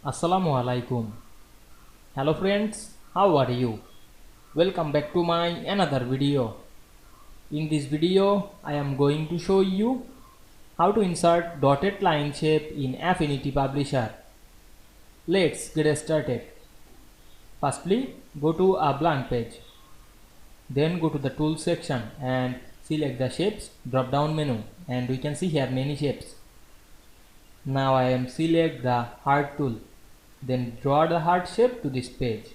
Assalamu Walaikum. Hello friends, how are you? Welcome back to my another video. In this video, I am going to show you how to insert dotted line shape in Affinity Publisher. Let's get started. Firstly, go to a blank page. Then go to the tools section and select the shapes drop down menu, and we can see here many shapes. Now I am select the heart tool. Then draw the heart shape to this page.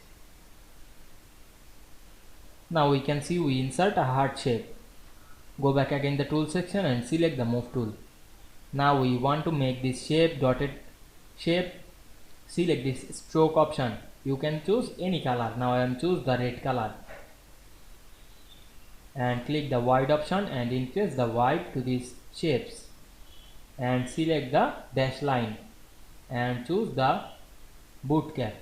Now we can see we insert a heart shape. Go back again the tool section and select the move tool. Now we want to make this shape dotted shape. Select this stroke option. You can choose any color. Now I am choose the red color. And click the white option and increase the white to these shapes. And select the dash line and choose the boot cap.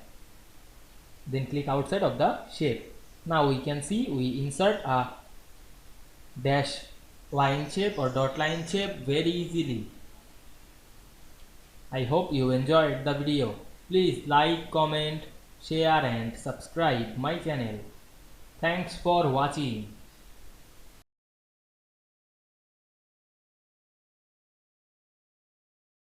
Then click outside of the shape. Now we can see we insert a dash line shape or dot line shape very easily. I hope you enjoyed the video. Please like, comment, share and subscribe my channel. Thanks for watching.